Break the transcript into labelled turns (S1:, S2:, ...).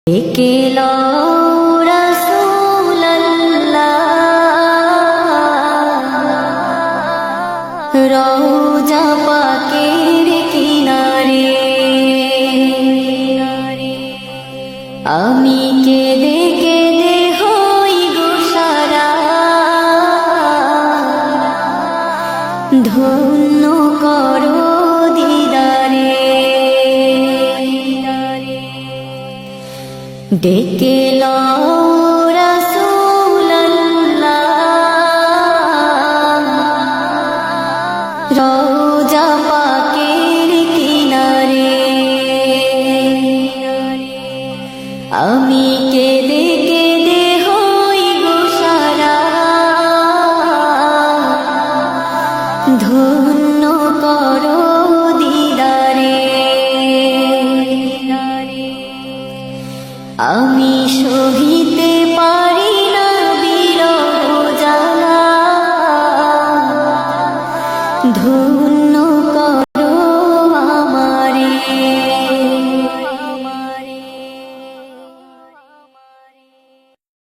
S1: ডেকে লও রাসূলুল্লাহ রওজা পাকের কিনারে, আমি কেঁদে কেঁদে হই গো সারা, ধন্য করো দিদারে। ডেকে লও রাসূলুল্লাহ রওজা পাকের কিনারে, আমি কেঁদে কেঁদে হই গো সারা, ধন্য করো দিদারে। আমি সহিতে পারি না বিরহ জ্বালা, ধন্য